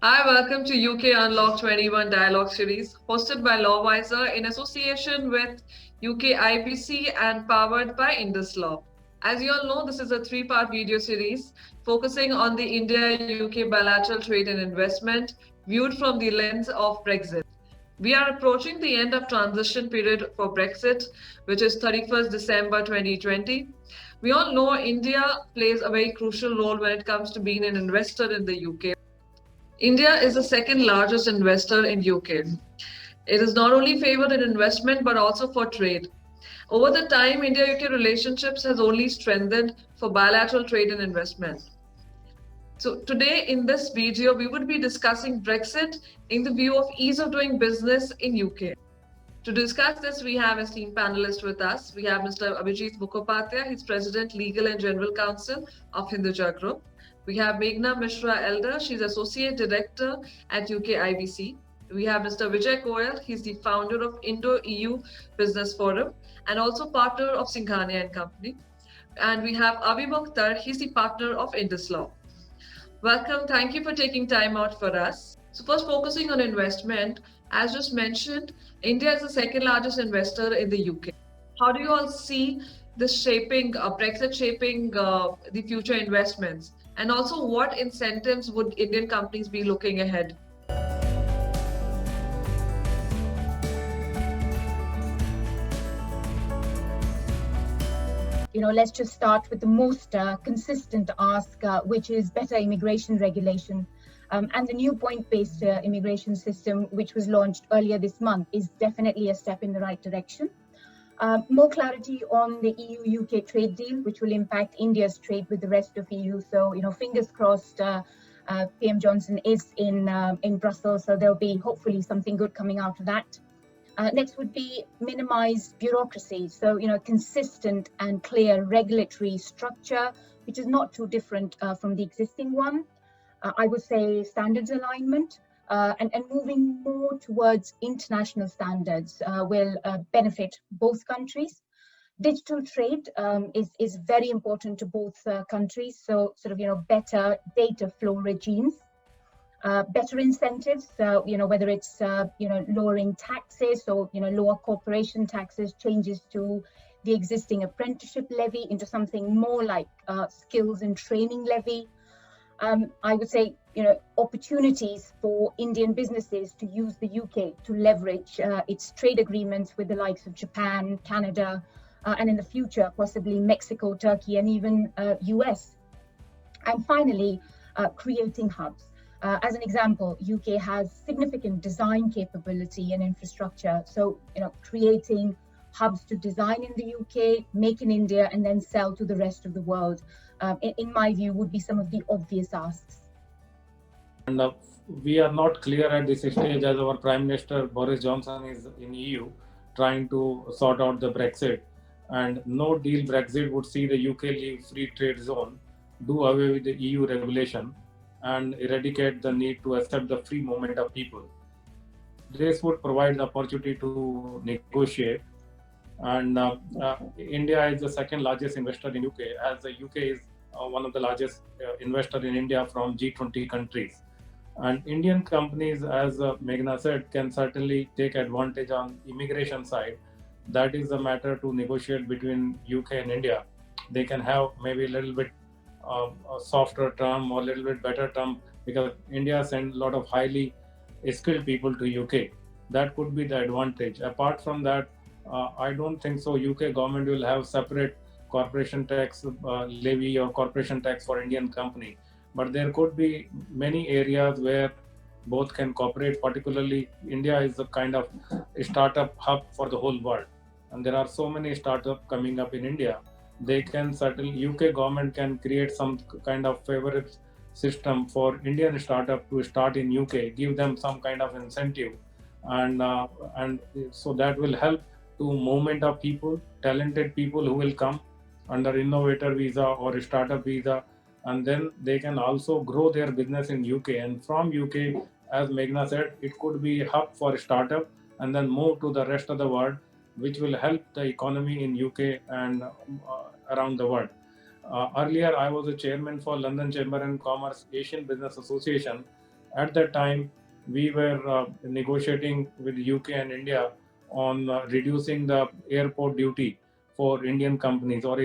Hi, welcome to UK Unlock 21 Dialogue Series, hosted by Lawwiser in association with UK IBC and powered by Indus Law. As you all know, this is a three-part video series focusing on the India-UK bilateral trade and investment viewed from the lens of Brexit. We are approaching the end of transition period for Brexit, which is 31st December 2020. We all know India plays a very crucial role when it comes to being an investor in the UK. India is the second largest investor in UK. It is not only favored in investment but also for trade. Over the time, India-UK relationships has only strengthened for bilateral trade and investment. So today in this video, we would be discussing Brexit in the view of ease of doing business in UK. To discuss this, we have esteemed panelists with us. We have Mr. Abhijit Mukhopadhyay. He's President, Legal and General Counsel of Hinduja Group. We have Meghna Mishra Elder. She's Associate Director at UK IBC. We have Mr. Vijay Goyal. He's the founder of Indo-EU Business Forum and also partner of Singhania and Company. And we have Avi Mokhtar. He's the partner of Indus Law. Welcome. Thank you for taking time out for us. So first focusing on investment, as just mentioned, India is the second largest investor in the UK. How do you all see this shaping, Brexit shaping the future investments? And also what incentives would Indian companies be looking ahead? Let's just start with the most consistent ask, which is better immigration regulation. And the new point-based immigration system, which was launched earlier this month, is definitely a step in the right direction. More clarity on the EU-UK trade deal, which will impact India's trade with the rest of EU. So, fingers crossed, PM Johnson is in Brussels, so there'll be hopefully something good coming out of that. Next would be minimize bureaucracy. So, consistent and clear regulatory structure, which is not too different from the existing one. I would say standards alignment and moving more towards international standards will benefit both countries. Digital trade is very important to both countries. So better data flow regimes. Better incentives, whether it's, lowering taxes or, lower corporation taxes, changes to the existing apprenticeship levy into something more like skills and training levy. I would say, opportunities for Indian businesses to use the UK to leverage its trade agreements with the likes of Japan, Canada, and in the future, possibly Mexico, Turkey, and even US. And finally, creating hubs. As an example, UK has significant design capability and infrastructure. So, creating hubs to design in the UK, make in India, and then sell to the rest of the world, in my view, would be some of the obvious asks. And we are not clear at this stage as our Prime Minister Boris Johnson is in EU trying to sort out the Brexit. And no deal Brexit would see the UK leave free trade zone, do away with the EU regulation, and eradicate the need to accept the free movement of people. This would provide the opportunity to negotiate. And India is the second largest investor in UK, as the UK is one of the largest investor in India from G20 countries. And Indian companies, as Meghna said, can certainly take advantage on immigration side. That is the matter to negotiate between UK and India. They can have maybe a little bit a softer term or a little bit better term, because India sends a lot of highly skilled people to UK. That could be the advantage. Apart from that, I don't think so UK government will have separate corporation tax levy or corporation tax for Indian company. But there could be many areas where both can cooperate. Particularly, India is a kind of a startup hub for the whole world. And there are so many startups coming up in India. They can certainly, UK government can create some kind of favorite system for Indian startup to start in UK, give them some kind of incentive, and so that will help to movement of people, talented people who will come under innovator visa or startup visa, and then they can also grow their business in UK. And from UK, as Meghna said, it could be a hub for startup and then move to the rest of the world, which will help the economy in UK and around the world. Earlier, I was a chairman for London Chamber and Commerce Asian Business Association, At that time, we were negotiating with UK and India on reducing the airport duty for Indian companies, or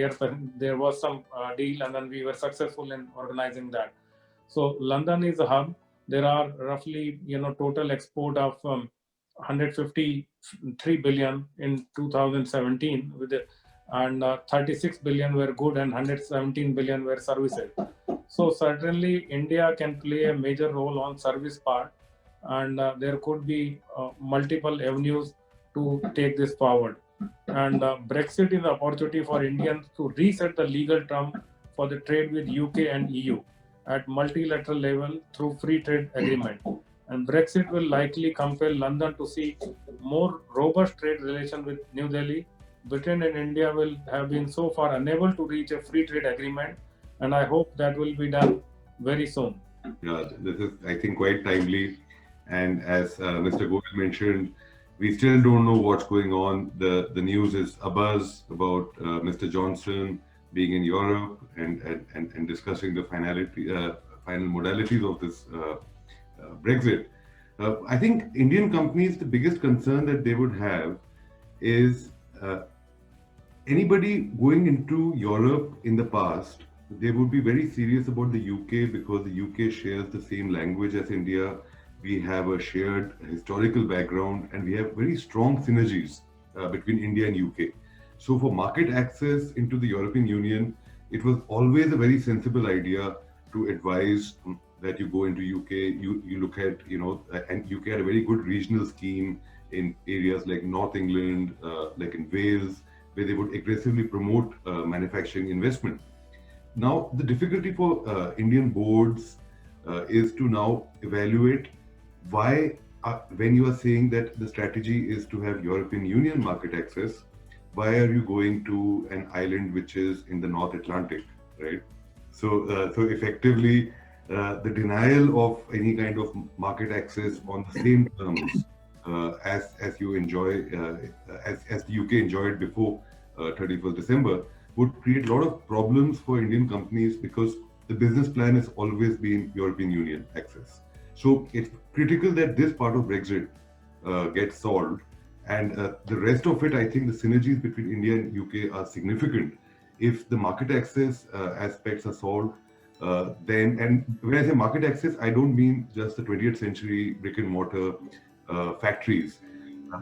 there was some deal, and then we were successful in organizing that. So London is a hub. There are roughly, total export of 153 billion in 2017, and 36 billion were good and 117 billion were services. So certainly India can play a major role on service part, and there could be multiple avenues to take this forward. And Brexit is an opportunity for Indians to reset the legal term for the trade with UK and EU at multilateral level through free trade agreement. And Brexit will likely compel London to seek more robust trade relations with New Delhi. Britain and India will have been so far unable to reach a free trade agreement, and I hope that will be done very soon. Yeah, this is, I think, quite timely. And as Mr. Goel mentioned, we still don't know what's going on. The news is abuzz about Mr. Johnson being in Europe and discussing the final modalities of this Brexit. I think Indian companies, the biggest concern that they would have is anybody going into Europe in the past, they would be very serious about the UK because the UK shares the same language as India. We have a shared historical background and we have very strong synergies between India and UK. So for market access into the European Union, it was always a very sensible idea to advise that you go into UK, you look at, and UK had a very good regional scheme in areas like North England, like in Wales, where they would aggressively promote manufacturing investment. Now, the difficulty for Indian boards is to now evaluate why, when you are saying that the strategy is to have European Union market access, why are you going to an island which is in the North Atlantic, right? So effectively, the denial of any kind of market access on the same terms as you enjoy, as the UK enjoyed before 31st December, would create a lot of problems for Indian companies because the business plan has always been European Union access. So it's critical that this part of Brexit gets solved, and the rest of it, I think the synergies between India and UK are significant. If the market access aspects are solved, then, and when I say market access, I don't mean just the 20th century brick and mortar factories.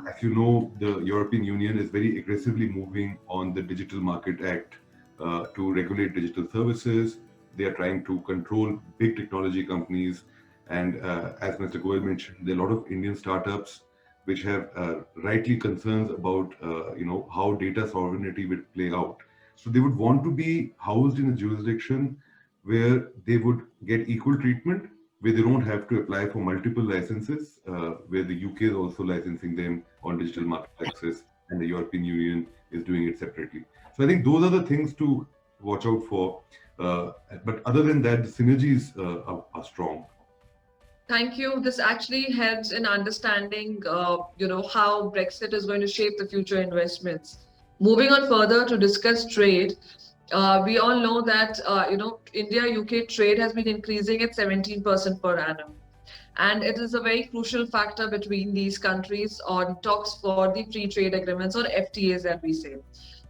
As you know, the European Union is very aggressively moving on the Digital Market Act to regulate digital services. They are trying to control big technology companies. And as Mr. Goel mentioned, there are a lot of Indian startups which have rightly concerns about how data sovereignty would play out. So they would want to be housed in a jurisdiction where they would get equal treatment, where they don't have to apply for multiple licenses, where the UK is also licensing them on digital market access and the European Union is doing it separately. So I think those are the things to watch out for. But other than that, the synergies are strong. Thank you. This actually helps in understanding, how Brexit is going to shape the future investments. Moving on further to discuss trade, we all know that, India-UK trade has been increasing at 17% per annum. And it is a very crucial factor between these countries on talks for the free trade agreements, or FTAs that we say.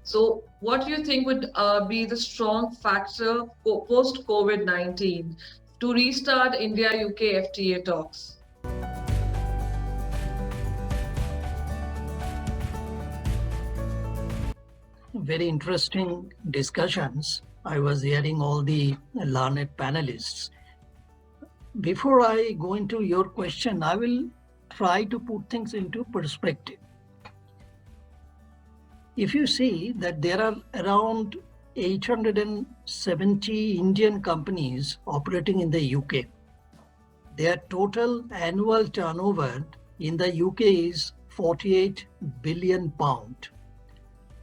So what do you think would be the strong factor post-COVID-19 to restart India-UK FTA talks? Very interesting discussions. I was hearing all the learned panelists. Before I go into your question, I will try to put things into perspective. If you see that there are around 870 Indian companies operating in the UK, their total annual turnover in the UK is 48 billion pound.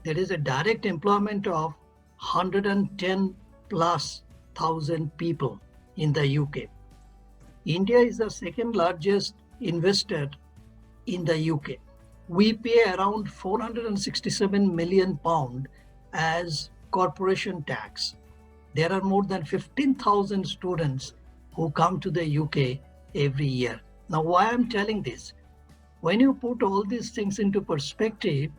There is a direct employment of 110 plus thousand people in the UK. India is the second largest investor in the UK. We pay around 467 million pound as corporation tax. There are more than 15,000 students who come to the UK every year. Now, why I'm telling this? When you put all these things into perspective,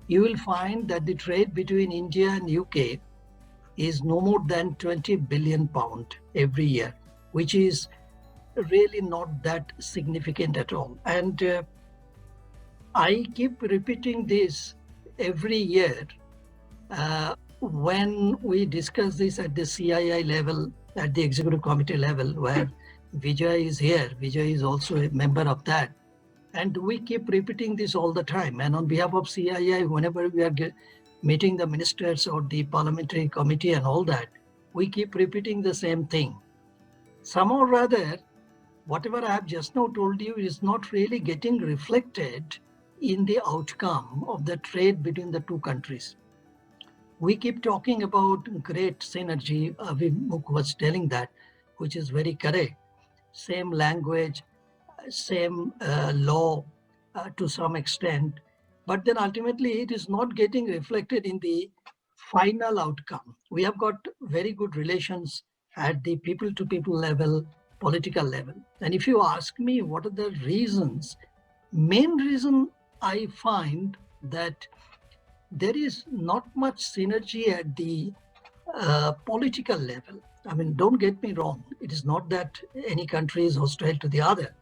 you will find that the trade between India and UK is no more than 20 billion pound every year, which is really not that significant at all. And I keep repeating this every year when we discuss this at the CII level, at the executive committee level, where Vijay is here. Vijay is also a member of that. And we keep repeating this all the time. And on behalf of CII, whenever we are meeting the ministers or the parliamentary committee and all that, we keep repeating the same thing. Somehow or rather, whatever I have just now told you is not really getting reflected in the outcome of the trade between the two countries. We keep talking about great synergy. Avimukh was telling that, which is very correct. Same language, same law to some extent, but then ultimately it is not getting reflected in the final outcome. We have got very good relations at the people-to-people level, political level. And if you ask me what are the reasons, main reason I find that there is not much synergy at the political level. I mean, don't get me wrong. It is not that any country is hostile to the other.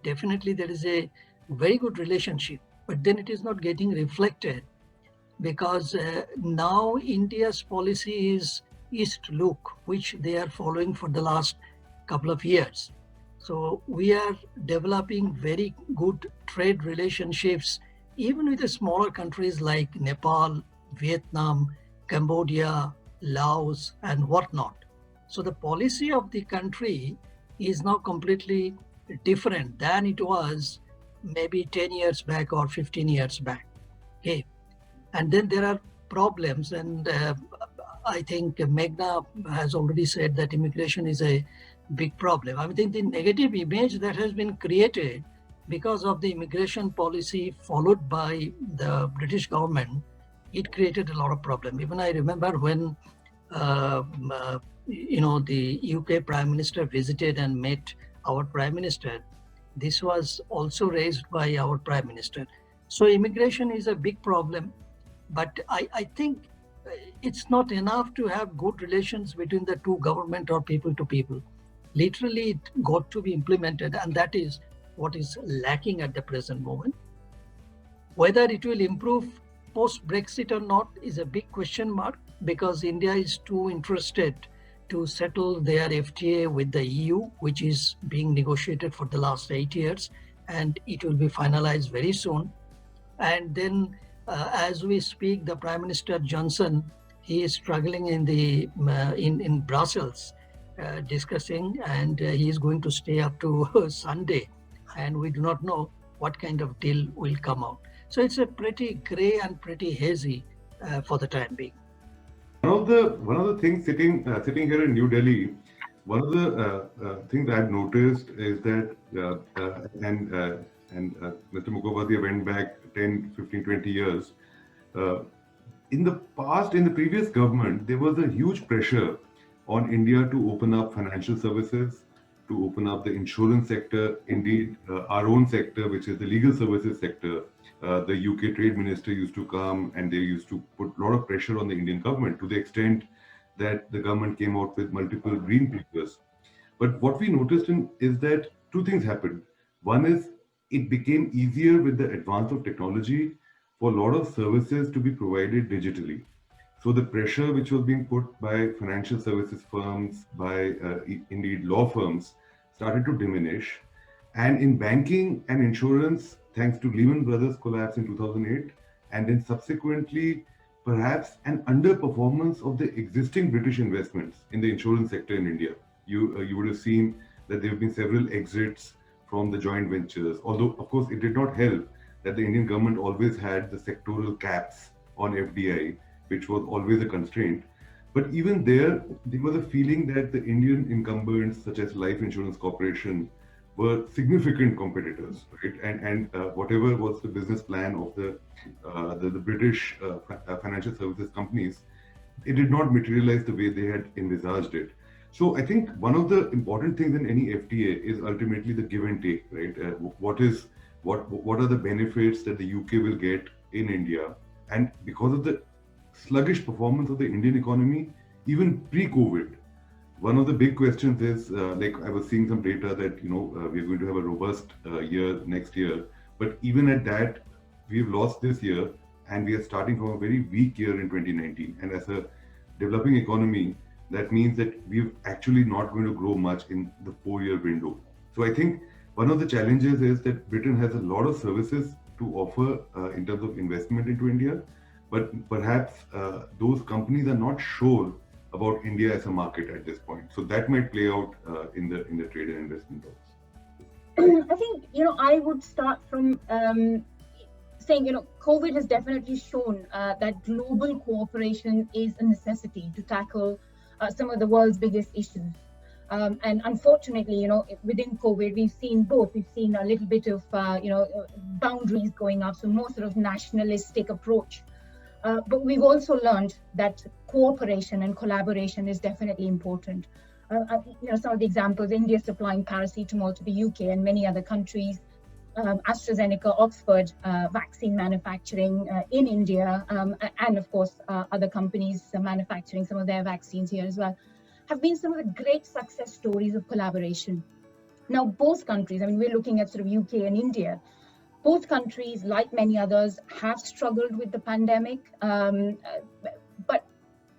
Definitely there is a very good relationship, but then it is not getting reflected because now India's policy is East Look, which they are following for the last couple of years. So we are developing very good trade relationships, even with the smaller countries like Nepal, Vietnam, Cambodia, Laos, and whatnot. So the policy of the country is now completely different than it was maybe 10 years back or 15 years back. Okay. And then there are problems, and I think Meghna has already said that immigration is a big problem. I think the negative image that has been created because of the immigration policy followed by the British government, it created a lot of problem. Even I remember when the UK Prime Minister visited and met our Prime Minister, this was also raised by our Prime Minister. So immigration is a big problem, but I think it's not enough to have good relations between the two government or people to people. Literally, it got to be implemented, and that is what is lacking at the present moment. Whether it will improve post-Brexit or not is a big question mark, because India is too interested to settle their FTA with the EU, which is being negotiated for the last 8 years, and it will be finalized very soon. And then as we speak, the Prime Minister Johnson, he is struggling in Brussels discussing, and he is going to stay up to Sunday, and we do not know what kind of deal will come out. So it's a pretty gray and pretty hazy for the time being. One of the things sitting here in New Delhi, one of the things I've noticed is that, and Mr. Mukhopadhyay went back 10, 15, 20 years. In the past, in the previous government, there was a huge pressure on India to open up financial services, to open up the insurance sector, indeed our own sector, which is the legal services sector. The UK trade minister used to come and they used to put a lot of pressure on the Indian government, to the extent that the government came out with multiple green papers. But what we noticed is that two things happened. One is it became easier with the advance of technology for a lot of services to be provided digitally. So the pressure which was being put by financial services firms, by indeed law firms, started to diminish. And in banking and insurance, thanks to Lehman Brothers collapse in 2008, and then subsequently perhaps an underperformance of the existing British investments in the insurance sector in India. You would have seen that there have been several exits from the joint ventures, although of course it did not help that the Indian government always had the sectoral caps on FDI, which was always a constraint. But even there was a feeling that the Indian incumbents, such as Life Insurance Corporation, were significant competitors, right? And whatever was the business plan of the British financial services companies, it did not materialize the way they had envisaged it. So I think one of the important things in any FTA is ultimately the give and take, right? What are the benefits that the UK will get in India, and because of the sluggish performance of the Indian economy, even pre-COVID, one of the big questions is like I was seeing some data that we're going to have a robust year next year, but even at that, we've lost this year, and we are starting from a very weak year in 2019. And as a developing economy, that means that we're actually not going to grow much in the 4-year window. So I think one of the challenges is that Britain has a lot of services to offer in terms of investment into India, but perhaps those companies are not sure about India as a market at this point. So that might play out in the trade and investment talks. I think, I would start from saying, COVID has definitely shown that global cooperation is a necessity to tackle some of the world's biggest issues. And unfortunately, within COVID, we've seen both. We've seen a little bit of, boundaries going up, so more sort of nationalistic approach. But we've also learned that cooperation and collaboration is definitely important. Some of the examples: India supplying paracetamol to the UK and many other countries, AstraZeneca, Oxford vaccine manufacturing in India, and of course other companies manufacturing some of their vaccines here as well, have been some of the great success stories of collaboration. Now, both countries, we're looking at sort of UK and India, both countries, like many others, have struggled with the pandemic. But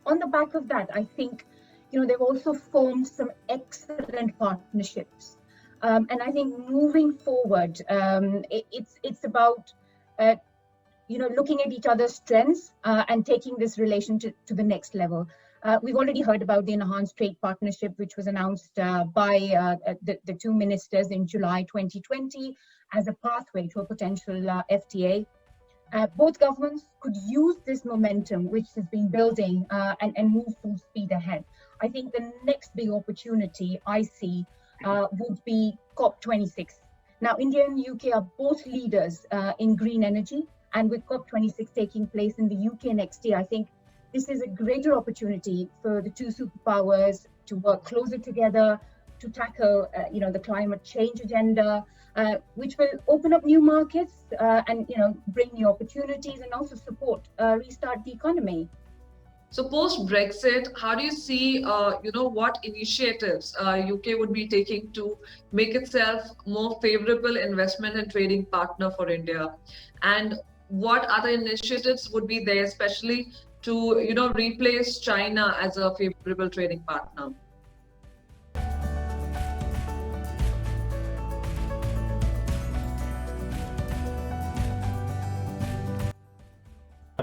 on the back of that, I think, they've also formed some excellent partnerships. And I think moving forward, it's about, looking at each other's strengths and taking this relationship to the next level. We've already heard about the enhanced trade partnership, which was announced by the two ministers in July 2020 as a pathway to a potential FTA. Both governments could use this momentum, which has been building, and move full speed ahead. I think the next big opportunity I see would be COP26. Now, India and UK are both leaders in green energy, and with COP26 taking place in the UK next year, I think this is a greater opportunity for the two superpowers to work closer together to tackle, the climate change agenda, which will open up new markets and, bring new opportunities and also support restart the economy. So post Brexit, how do you see, what initiatives UK would be taking to make itself more favorable investment and trading partner for India, and what other initiatives would be there, especially to replace China as a favorable trading partner?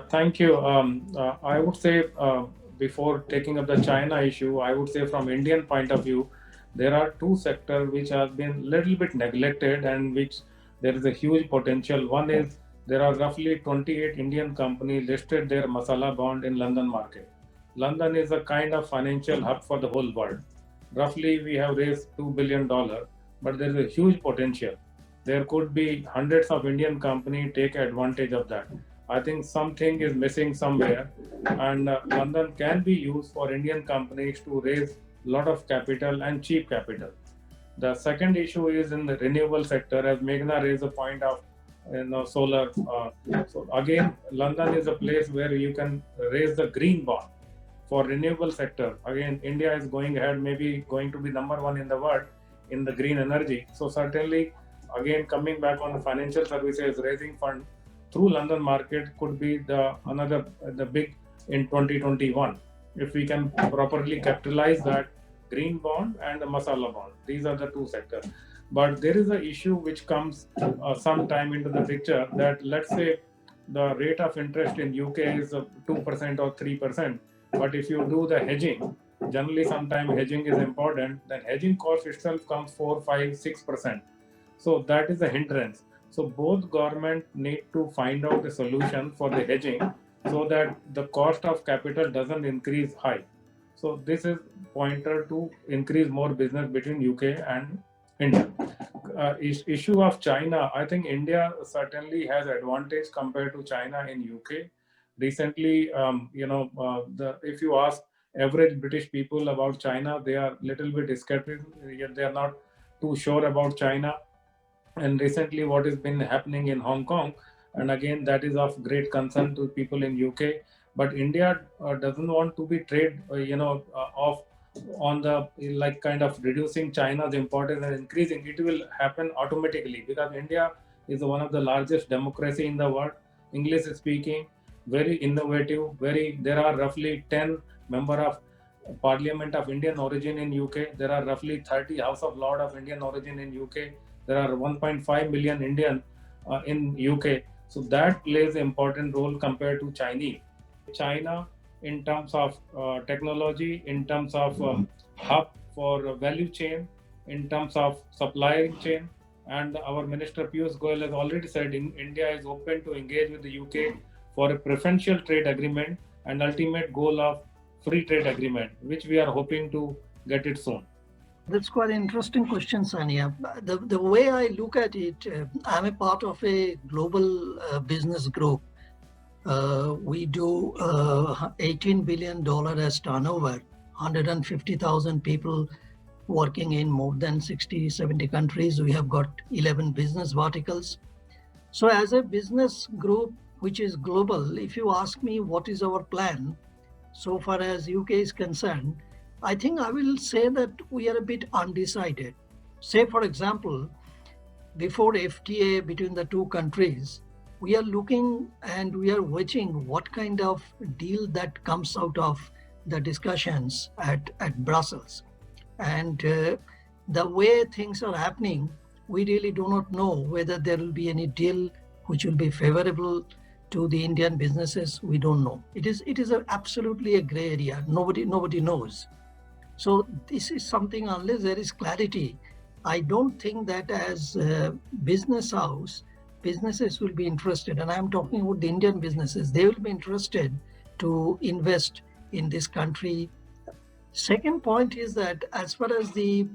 Thank you. I would say before taking up the China issue, I would say from Indian point of view, there are two sectors which have been little bit neglected and which there is a huge potential. One is there are roughly 28 Indian companies listed their masala bond in London market. London is a kind of financial hub for the whole world. Roughly we have raised $2 billion, but there is a huge potential. There could be hundreds of Indian companies take advantage of that. I think something is missing somewhere, and London can be used for Indian companies to raise a lot of capital and cheap capital. The second issue is in the renewable sector, as Meghna raised a point of solar. So again, London is a place where you can raise the green bond for renewable sector. Again, India is going ahead, maybe going to be number one in the world in the green energy. So certainly, again, coming back on the financial services, raising fund through London market could be the big in 2021 if we can properly capitalize that green bond and the masala bond. These are the two sectors. But there is an issue which comes sometime into the picture, that let's say the rate of interest in UK is 2% or 3%, but if you do the hedging, generally sometimes hedging is important, then hedging cost itself comes 4, 5, 6%. So that is a hindrance. So both government need to find out a solution for the hedging so that the cost of capital doesn't increase high. So this is pointer to increase more business between UK and India. Issue of China, I think India certainly has advantage compared to China in UK. Recently, if you ask average British people about China. They are little bit skeptical, yet they are not too sure about China. And recently what has been happening in Hong Kong, and again that is of great concern to people in UK. But India doesn't want to be trade off on the like kind of reducing China's importance and increasing. It will happen automatically because India is one of the largest democracy in the world, English speaking, very innovative, very there are roughly 10 member of Parliament of Indian origin in UK. There are roughly 30 House of Lords of Indian origin in UK. There are 1.5 million Indian in UK. So that plays an important role compared to Chinese. China, in terms of technology, in terms of hub for value chain, in terms of supply chain, and our Minister Piyush Goyal has already said India is open to engage with the UK for a preferential trade agreement and ultimate goal of free trade agreement, which we are hoping to get it soon. That's quite an interesting question, Sania. The way I look at it, I'm a part of a global business group. We do $18 billion as turnover, 150,000 people working in more than 60, 70 countries. We have got 11 business verticals. So as a business group, which is global, if you ask me what is our plan, so far as UK is concerned, I think I will say that we are a bit undecided. Say, for example, before FTA between the two countries, we are looking and we are watching what kind of deal that comes out of the discussions at Brussels. And the way things are happening, we really do not know whether there will be any deal which will be favorable to the Indian businesses. We don't know. It is absolutely a gray area. Nobody knows. So this is something, unless there is clarity, I don't think that as a business house, businesses will be interested. And I'm talking about the Indian businesses. They will be interested to invest in this country. Second point is that as far as the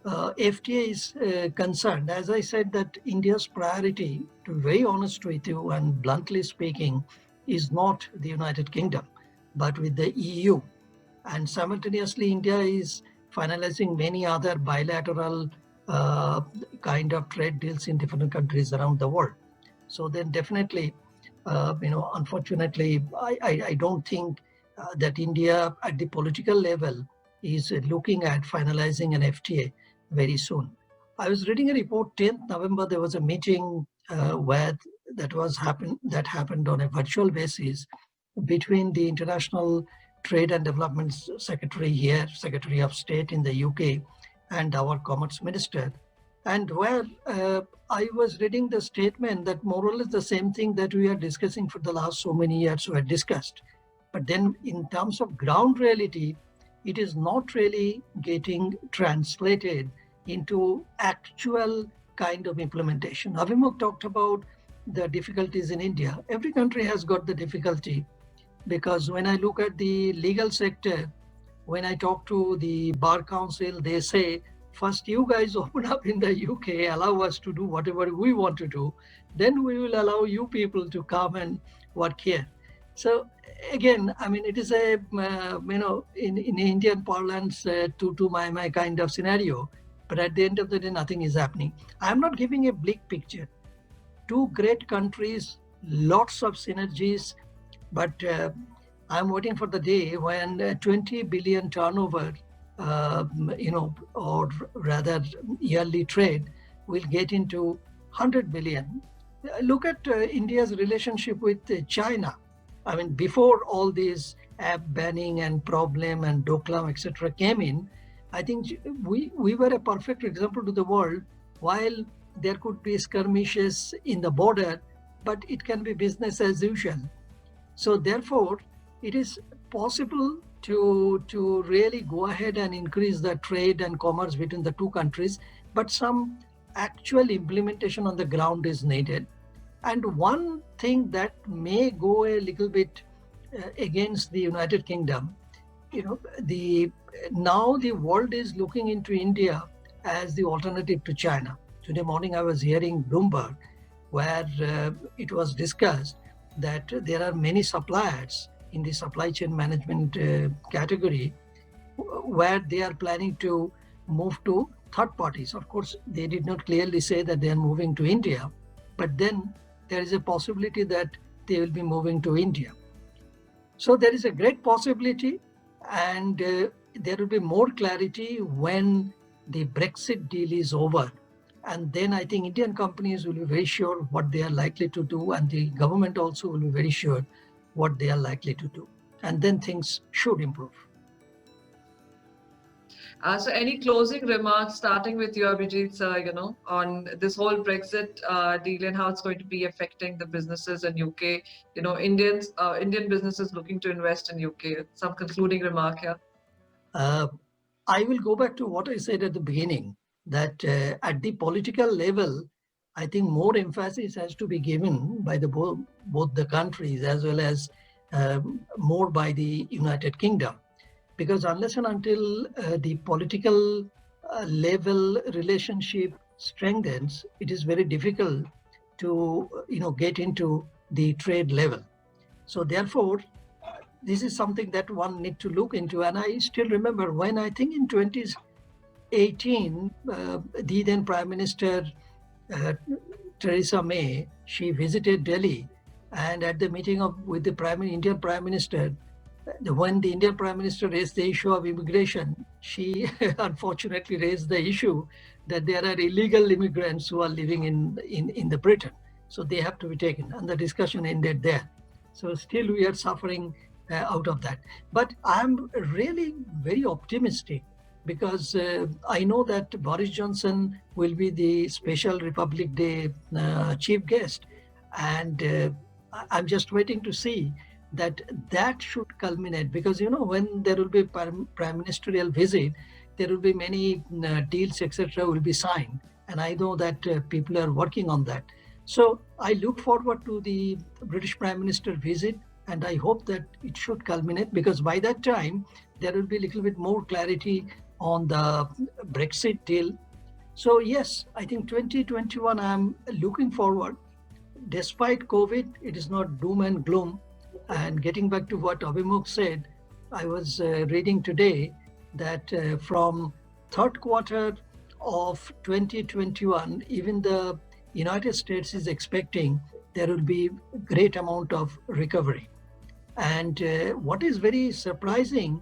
FTA is concerned, as I said, that India's priority, to be very honest with you and bluntly speaking, is not the United Kingdom, but with the EU. And simultaneously, India is finalizing many other bilateral kind of trade deals in different countries around the world. So then definitely, unfortunately, I don't think that India at the political level is looking at finalizing an FTA very soon. I was reading a report, 10th November, there was a meeting where that happened on a virtual basis between the International Trade and Development Secretary here, Secretary of State in the UK, and our Commerce Minister. And where I was reading the statement that more or less the same thing that we are discussing for the last so many years were discussed. But then in terms of ground reality, it is not really getting translated into actual kind of implementation. Avimukh talked about the difficulties in India. Every country has got the difficulty, because when I look at the legal sector, when I talk to the Bar Council, they say, first you guys open up in the UK, allow us to do whatever we want to do, then we will allow you people to come and work here. So again, I mean, it is a, in Indian parlance, to my kind of scenario, but at the end of the day, nothing is happening. I'm not giving a bleak picture. Two great countries, lots of synergies, but I'm waiting for the day when 20 billion turnover, or rather yearly trade will get into 100 billion. Look at India's relationship with China. I mean, before all these app banning and problem and Doklam, etc. came in, I think we were a perfect example to the world. While there could be skirmishes in the border, but it can be business as usual. So therefore, it is possible to really go ahead and increase the trade and commerce between the two countries, but some actual implementation on the ground is needed. And one thing that may go a little bit against the United Kingdom, now the world is looking into India as the alternative to China. Today morning I was hearing Bloomberg, where it was discussed that there are many suppliers in the supply chain management category, where they are planning to move to third parties. Of course, they did not clearly say that they are moving to India, but then there is a possibility that they will be moving to India. So there is a great possibility, and there will be more clarity when the Brexit deal is over. And then I think Indian companies will be very sure what they are likely to do, and the government also will be very sure what they are likely to do. And then things should improve. So any closing remarks, starting with you, Abhijit, on this whole Brexit deal and how it's going to be affecting the businesses in UK, Indian businesses looking to invest in UK. Some concluding remark here. I will go back to what I said at the beginning, that at the political level, I think more emphasis has to be given by both the countries, as well as more by the United Kingdom. Because unless and until the political level relationship strengthens, it is very difficult to get into the trade level. So therefore, this is something that one need to look into. And I still remember when, I think in 2018, the then Prime Minister Theresa May, she visited Delhi, and at the meeting with the Indian Prime Minister, when the Indian Prime Minister raised the issue of immigration, she unfortunately raised the issue that there are illegal immigrants who are living in the Britain. So they have to be taken, and the discussion ended there. So still we are suffering out of that. But I'm really very optimistic, because I know that Boris Johnson will be the special Republic Day chief guest. And I'm just waiting to see that should culminate, because when there will be prime ministerial visit, there will be many deals, etc., will be signed, and I know that people are working on that. So I look forward to the British Prime Minister visit, and I hope that it should culminate, because by that time there will be a little bit more clarity on the Brexit deal. So yes, I think 2021 I'm looking forward. Despite COVID, it is not doom and gloom. And getting back to what Abhimukh said, I was reading today that from third quarter of 2021, even the United States is expecting there will be a great amount of recovery. And what is very surprising,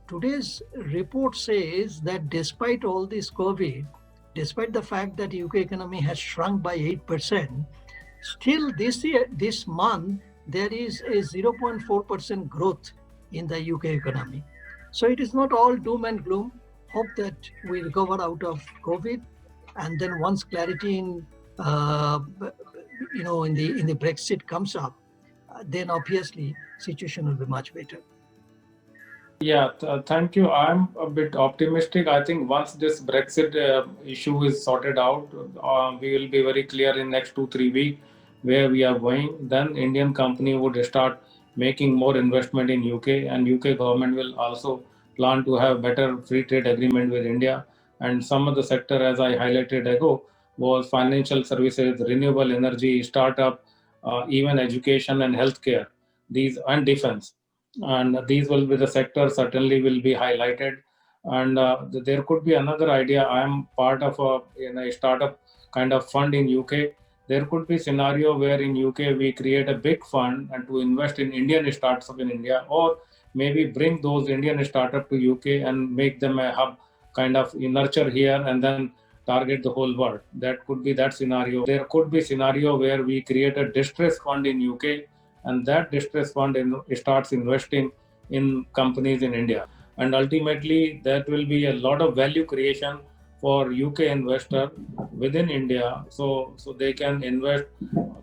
today's report says that despite all this COVID, despite the fact that UK economy has shrunk by 8%, still this month, there is a 0.4% growth in the UK economy. So it is not all doom and gloom. Hope that we recover out of COVID, and then once clarity in the Brexit comes up, then obviously situation will be much better. Yeah, thank you. I'm a bit optimistic. I think once this Brexit issue is sorted out, we will be very clear in next 2-3 weeks where we are going. Then Indian company would start making more investment in UK, and UK government will also plan to have better free trade agreement with India. And some of the sector, as I highlighted ago, was financial services, renewable energy, startup, even education and healthcare, these and defense. And these will be the sectors certainly will be highlighted. And there could be another idea. I am part of a startup kind of fund in UK. There could be scenario where in UK we create a big fund and to invest in Indian startups in India, or maybe bring those Indian startup to UK and make them a hub, kind of nurture here and then target the whole world. That could be that scenario. There could be scenario where we create a distress fund in UK, and that distress fund starts investing in companies in India. And ultimately, that will be a lot of value creation for UK investor within India, so they can invest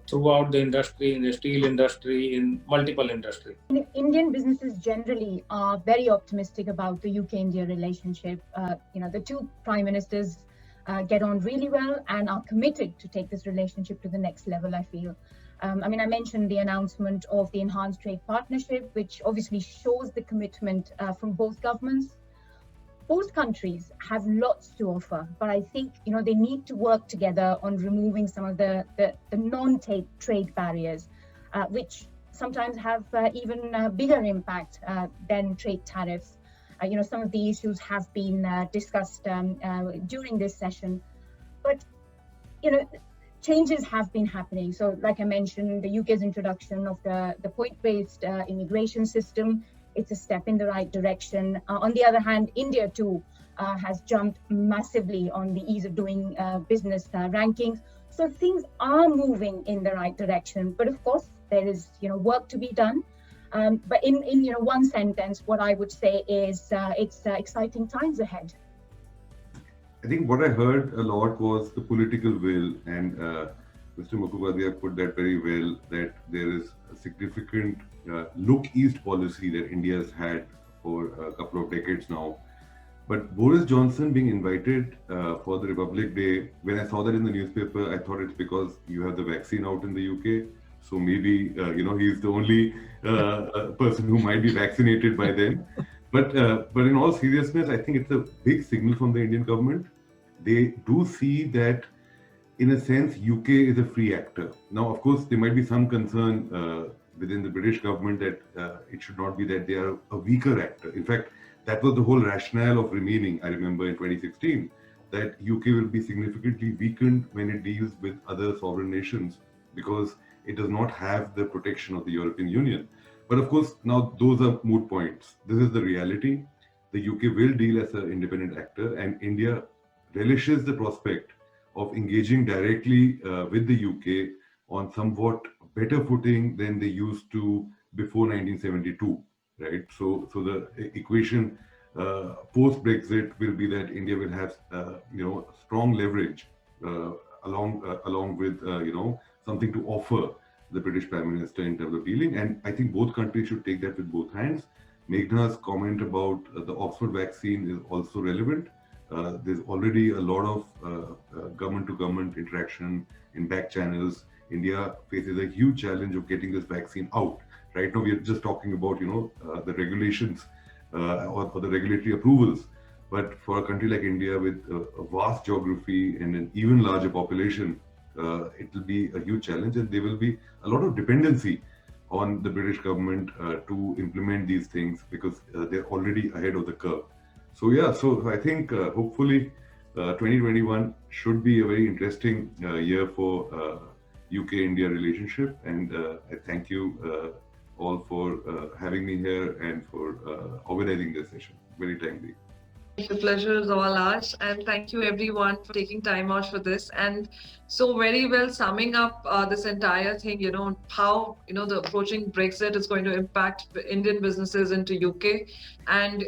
throughout the industry, in the steel industry, in multiple industries. Indian businesses generally are very optimistic about the UK-India relationship. The two prime ministers get on really well and are committed to take this relationship to the next level, I feel. I mentioned the announcement of the Enhanced Trade Partnership, which obviously shows the commitment from both governments. Both countries have lots to offer, but I think they need to work together on removing some of the non-trade barriers, which sometimes have even bigger impact than trade tariffs. Some of the issues have been discussed during this session, but changes have been happening. So like I mentioned, the UK's introduction of the point-based immigration system, it's a step in the right direction. On the other hand, India too has jumped massively on the ease of doing business rankings. So things are moving in the right direction, but of course there is work to be done. But in one sentence, what I would say is it's exciting times ahead. I think what I heard a lot was the political will, and Mr. Mukhopadhyay put that very well, that there is a significant look east policy that India has had for a couple of decades now. But Boris Johnson being invited for the Republic Day, when I saw that in the newspaper, I thought it's because you have the vaccine out in the UK. So maybe, he's the only person who might be vaccinated by then. But in all seriousness, I think it's a big signal from the Indian government. They do see that, in a sense, UK is a free actor. Now, of course, there might be some concern within the British government that it should not be that they are a weaker actor. In fact, that was the whole rationale of remaining, I remember in 2016, that UK will be significantly weakened when it deals with other sovereign nations because it does not have the protection of the European Union. But of course, now those are moot points. This is the reality. The UK will deal as an independent actor, and India relishes the prospect of engaging directly with the UK on somewhat better footing than they used to before 1972, right? So the equation post-Brexit will be that India will have, strong leverage along with, something to offer the British Prime Minister in terms of dealing. And I think both countries should take that with both hands. Meghna's comment about the Oxford vaccine is also relevant. There's already a lot of government-to-government interaction in back channels. India faces a huge challenge of getting this vaccine out. Right now, we are just talking about, the regulations or the regulatory approvals. But for a country like India with a vast geography and an even larger population, it will be a huge challenge, and there will be a lot of dependency on the British government to implement these things because they're already ahead of the curve. So I think hopefully 2021 should be a very interesting year for UK-India relationship, and I thank you all for having me here and for organizing this session. Very timely. The pleasure is all ours, and thank you everyone for taking time out for this, and so very well summing up this entire thing, how the approaching Brexit is going to impact Indian businesses into UK, and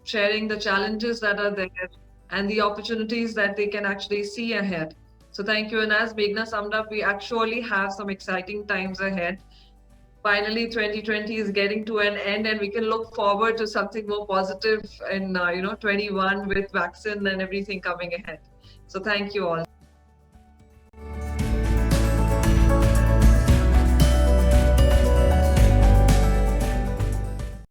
sharing the challenges that are there and the opportunities that they can actually see ahead. So thank you, and as Meghna summed up, we actually have some exciting times ahead. Finally, 2020 is getting to an end, and we can look forward to something more positive in 21 with vaccine and everything coming ahead. So thank you all.